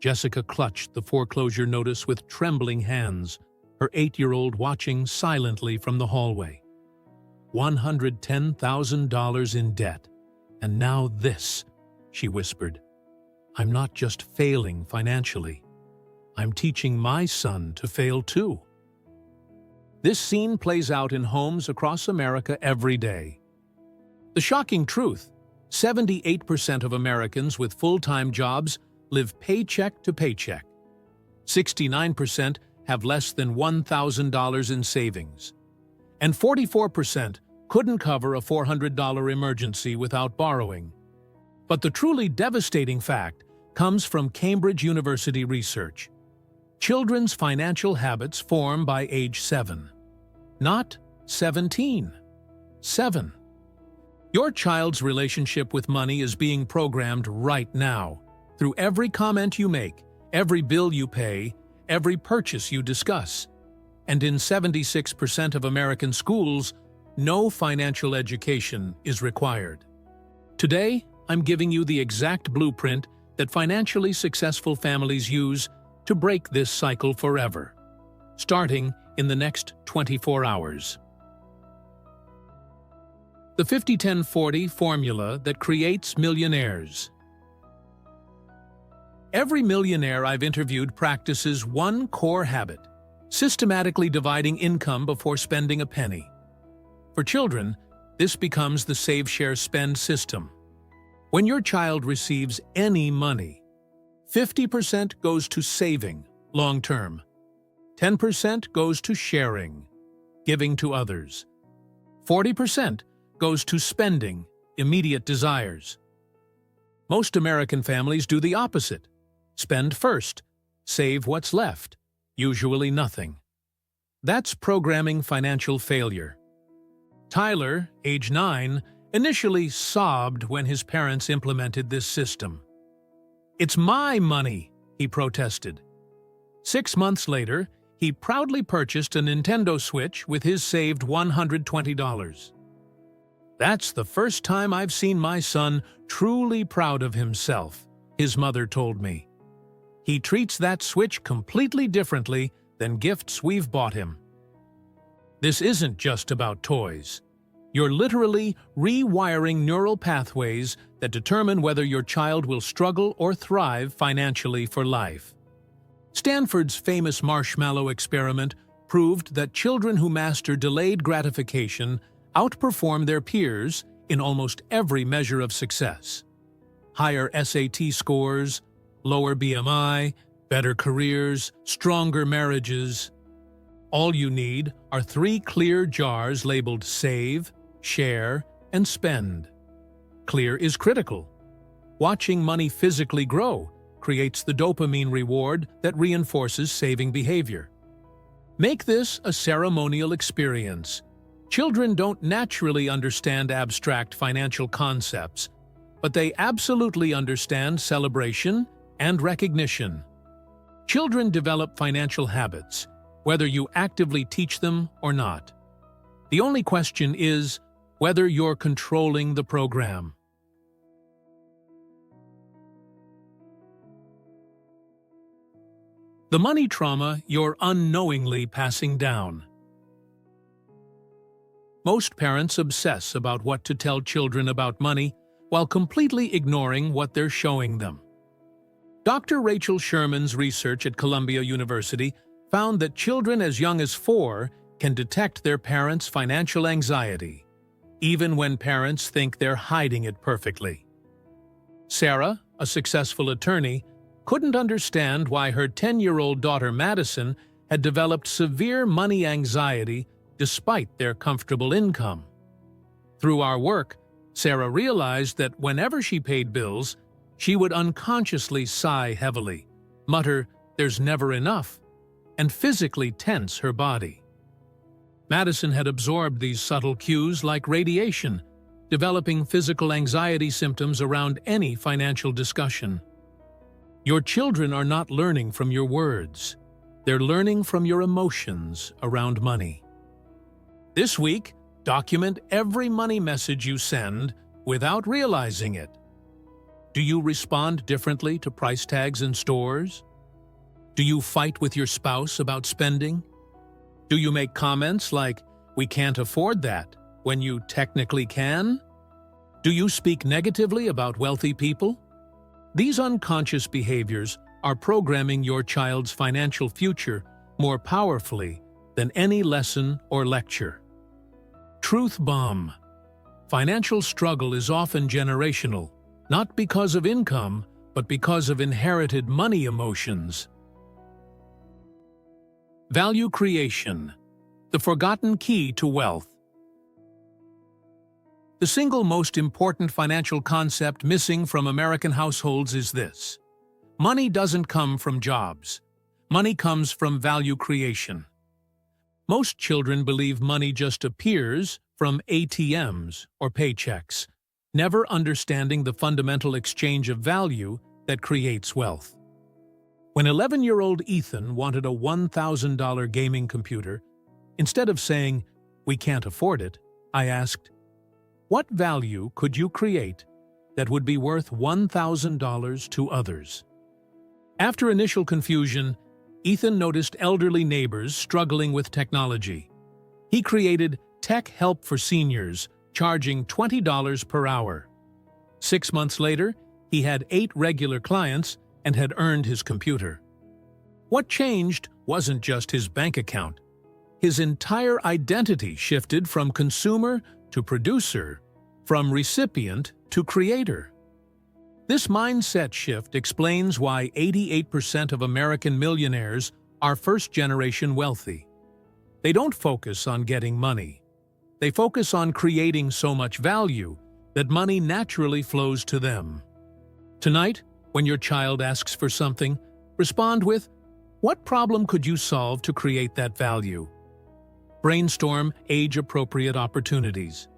Jessica clutched the foreclosure notice with trembling hands, her 8-year-old watching silently from the hallway. $110,000 in debt. And now this, she whispered. I'm not just failing financially. I'm teaching my son to fail too. This scene plays out in homes across America every day. The shocking truth, 78% of Americans with full-time jobs live paycheck to paycheck. 69% have less than $1,000 in savings. And 44% couldn't cover a $400 emergency without borrowing. But the truly devastating fact comes from Cambridge University research. Children's financial habits form by age 7. Not 17. 7. Your child's relationship with money is being programmed right now, through every comment you make, every bill you pay, every purchase you discuss. And in 76% of American schools, no financial education is required. Today, I'm giving you the exact blueprint that financially successful families use to break this cycle forever, starting in the next 24 hours. The 50-10-40 formula that creates millionaires. Every millionaire I've interviewed practices one core habit, systematically dividing income before spending a penny. For children, this becomes the Save, Share, Spend system. When your child receives any money, 50% goes to saving, long-term. 10% goes to sharing, giving to others. 40% goes to spending, immediate desires. Most American families do the opposite. Spend first, save what's left, usually nothing. That's programming financial failure. Tyler, age 9, initially sobbed when his parents implemented this system. "It's my money," he protested. 6 months later, he proudly purchased a Nintendo Switch with his saved $120. "That's the first time I've seen my son truly proud of himself," his mother told me. "He treats that Switch completely differently than gifts we've bought him." This isn't just about toys. You're literally rewiring neural pathways that determine whether your child will struggle or thrive financially for life. Stanford's famous marshmallow experiment proved that children who master delayed gratification outperform their peers in almost every measure of success. Higher SAT scores, lower BMI, better careers, stronger marriages. All you need are 3 clear jars labeled Save, Share, and Spend. Clear is critical. Watching money physically grow creates the dopamine reward that reinforces saving behavior. Make this a ceremonial experience. Children don't naturally understand abstract financial concepts, but they absolutely understand celebration and recognition. Children develop financial habits, whether you actively teach them or not. The only question is whether you're controlling the program. The money trauma you're unknowingly passing down. Most parents obsess about what to tell children about money while completely ignoring what they're showing them. Dr. Rachel Sherman's research at Columbia University found that children as young as 4 can detect their parents' financial anxiety, even when parents think they're hiding it perfectly. Sarah, a successful attorney, couldn't understand why her 10-year-old daughter Madison had developed severe money anxiety despite their comfortable income. Through our work, Sarah realized that whenever she paid bills, she would unconsciously sigh heavily, mutter, "There's never enough," and physically tense her body. Madison had absorbed these subtle cues like radiation, developing physical anxiety symptoms around any financial discussion. Your children are not learning from your words. They're learning from your emotions around money. This week, document every money message you send without realizing it. Do you respond differently to price tags in stores? Do you fight with your spouse about spending? Do you make comments like, "We can't afford that," when you technically can? Do you speak negatively about wealthy people? These unconscious behaviors are programming your child's financial future more powerfully than any lesson or lecture. Truth bomb. Financial struggle is often generational, not because of income, but because of inherited money emotions. Value creation, the forgotten key to wealth. The single most important financial concept missing from American households is this: money doesn't come from jobs. Money comes from value creation. Most children believe money just appears from ATMs or paychecks, never understanding the fundamental exchange of value that creates wealth. When 11-year-old Ethan wanted a $1,000 gaming computer, instead of saying, "We can't afford it," I asked, "What value could you create that would be worth $1,000 to others?" After initial confusion, Ethan noticed elderly neighbors struggling with technology. He created Tech Help for Seniors, charging $20 per hour. 6 months later, he had 8 regular clients and had earned his computer. What changed wasn't just his bank account. His entire identity shifted from consumer to producer, from recipient to creator. This mindset shift explains why 88% of American millionaires are first-generation wealthy. They don't focus on getting money. They focus on creating so much value that money naturally flows to them. Tonight, when your child asks for something, respond with, "What problem could you solve to create that value?" Brainstorm age-appropriate opportunities.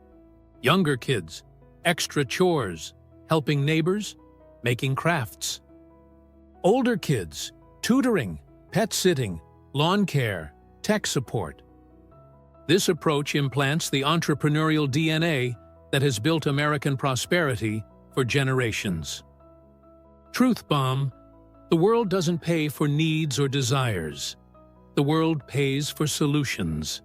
Younger kids, extra chores, helping neighbors, making crafts. Older kids, tutoring, pet sitting, lawn care, tech support. This approach implants the entrepreneurial DNA that has built American prosperity for generations. Truth bomb: the world doesn't pay for needs or desires. The world pays for solutions.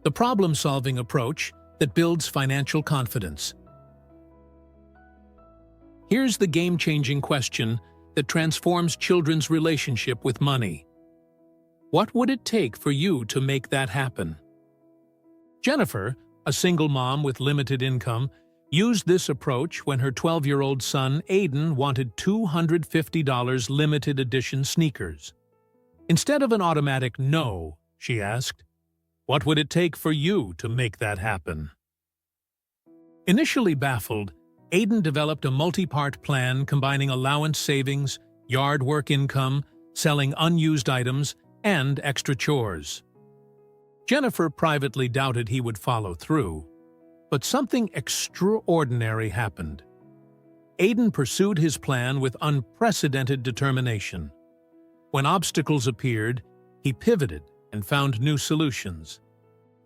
The problem-solving approach that builds financial confidence. Here's the game-changing question that transforms children's relationship with money. What would it take for you to make that happen? Jennifer, a single mom with limited income, used this approach when her 12-year-old son, Aiden, wanted $250 limited edition sneakers. Instead of an automatic no, she asked, "What would it take for you to make that happen?" Initially baffled, Aiden developed a multi-part plan combining allowance savings, yard work income, selling unused items, and extra chores. Jennifer privately doubted he would follow through, but something extraordinary happened. Aiden pursued his plan with unprecedented determination. When obstacles appeared, he pivoted and found new solutions.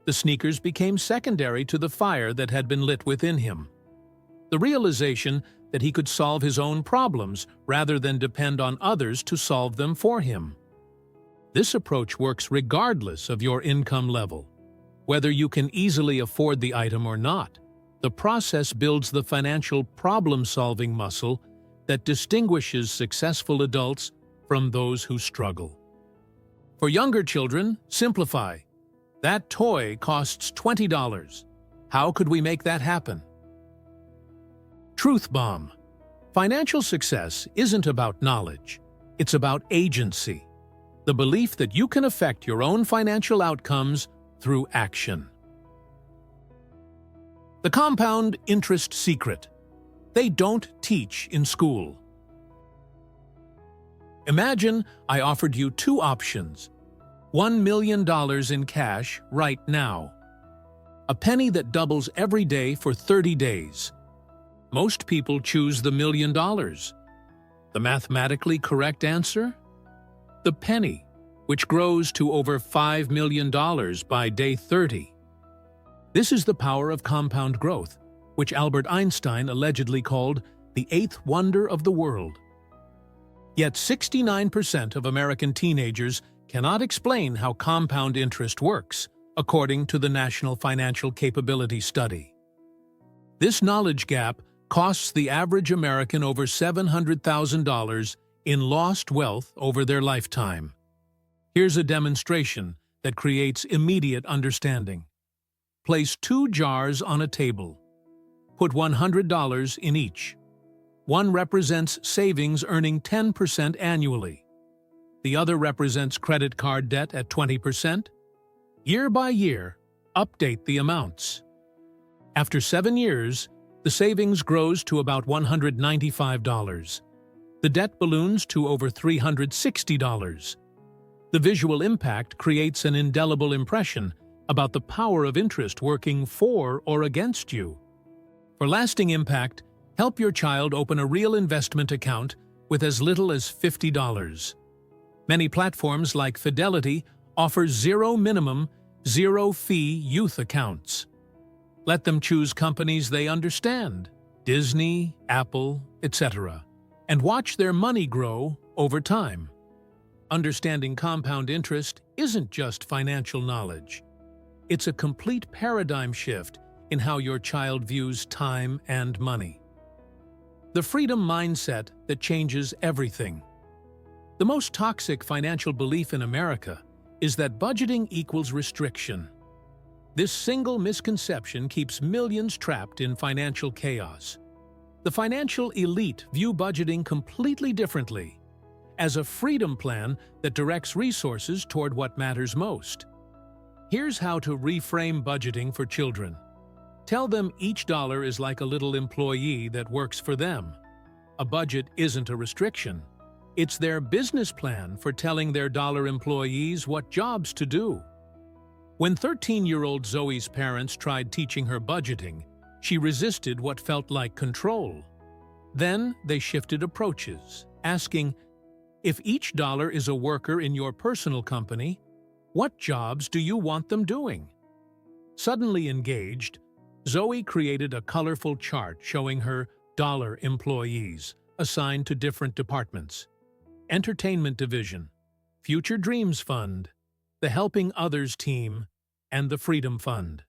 The sneakers became secondary to the fire that had been lit within him. The realization that he could solve his own problems rather than depend on others to solve them for him. This approach works regardless of your income level. Whether you can easily afford the item or not, the process builds the financial problem-solving muscle that distinguishes successful adults from those who struggle. For younger children, simplify. That toy costs $20. How could we make that happen? Truth bomb. Financial success isn't about knowledge. It's about agency. The belief that you can affect your own financial outcomes through action. The compound interest secret. They don't teach in school. Imagine I offered you 2 options. $1 million in cash right now. A penny that doubles every day for 30 days. Most people choose the $1 million. The mathematically correct answer? The penny, which grows to over $5 million by day 30. This is the power of compound growth. which Albert Einstein allegedly called the eighth wonder of the world. Yet 69% of American teenagers cannot explain how compound interest works, according to the National Financial Capability Study. This knowledge gap costs the average American over $700,000 in lost wealth over their lifetime. Here's a demonstration that creates immediate understanding. Place 2 jars on a table. Put $100 in each. One represents savings earning 10% annually. The other represents credit card debt at 20%. Year by year, update the amounts. After 7 years, the savings grows to about $195. The debt balloons to over $360. The visual impact creates an indelible impression about the power of interest working for or against you. For lasting impact, help your child open a real investment account with as little as $50. Many platforms like Fidelity offer zero minimum, zero fee youth accounts. Let them choose companies they understand, Disney, Apple, etc., and watch their money grow over time. Understanding compound interest isn't just financial knowledge. It's a complete paradigm shift in how your child views time and money. The freedom mindset that changes everything. The most toxic financial belief in America is that budgeting equals restriction. This single misconception keeps millions trapped in financial chaos. The financial elite view budgeting completely differently, as a freedom plan that directs resources toward what matters most. Here's how to reframe budgeting for children. Tell them each dollar is like a little employee that works for them. A budget isn't a restriction. It's their business plan for telling their dollar employees what jobs to do. When 13-year-old Zoe's parents tried teaching her budgeting, she resisted what felt like control. Then they shifted approaches, asking, if each dollar is a worker in your personal company, what jobs do you want them doing? Suddenly engaged, Zoe created a colorful chart showing her dollar employees assigned to different departments: Entertainment Division, Future Dreams Fund, the Helping Others Team, and the Freedom Fund.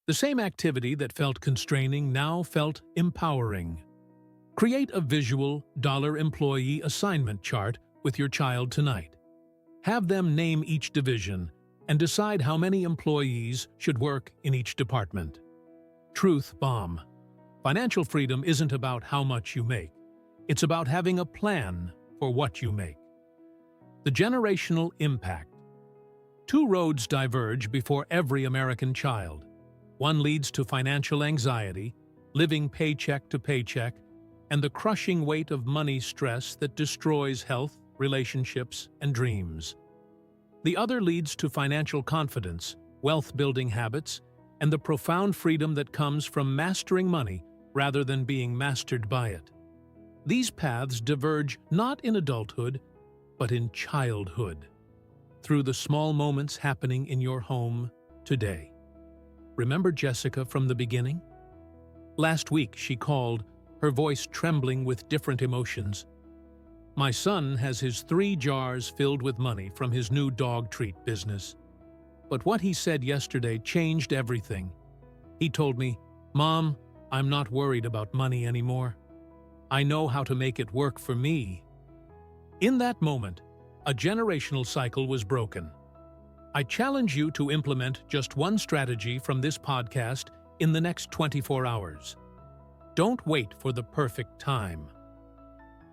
The same activity that felt constraining now felt empowering. Create a visual dollar employee assignment chart with your child tonight. Have them name each division and decide how many employees should work in each department. Truth bomb. Financial freedom isn't about how much you make. It's about having a plan for what you make. The generational impact. 2 roads diverge before every American child. One leads to financial anxiety, living paycheck to paycheck, and the crushing weight of money stress that destroys health, relationships, and dreams. The other leads to financial confidence, wealth-building habits, and the profound freedom that comes from mastering money rather than being mastered by it. These paths diverge not in adulthood, but in childhood, through the small moments happening in your home today. Remember Jessica from the beginning? Last week she called, her voice trembling with different emotions. My son has his 3 jars filled with money from his new dog treat business. But what he said yesterday changed everything. He told me, "Mom, I'm not worried about money anymore. I know how to make it work for me." In that moment, a generational cycle was broken. I challenge you to implement just one strategy from this podcast in the next 24 hours. Don't wait for the perfect time.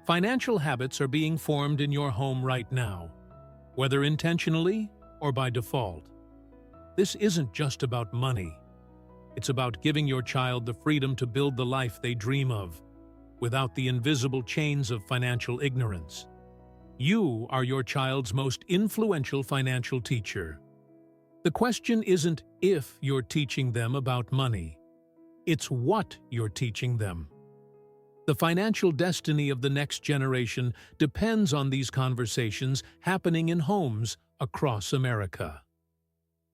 Financial habits are being formed in your home right now, whether intentionally or by default. This isn't just about money. It's about giving your child the freedom to build the life they dream of, without the invisible chains of financial ignorance. You are your child's most influential financial teacher. The question isn't if you're teaching them about money. It's what you're teaching them. The financial destiny of the next generation depends on these conversations happening in homes across America.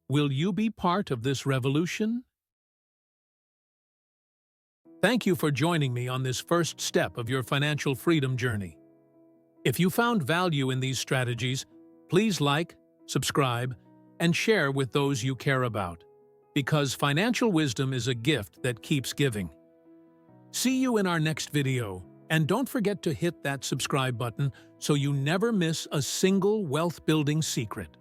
Will you be part of this revolution? Thank you for joining me on this first step of your financial freedom journey. If you found value in these strategies, please like, subscribe, and share with those you care about, because financial wisdom is a gift that keeps giving. See you in our next video, and don't forget to hit that subscribe button so you never miss a single wealth-building secret.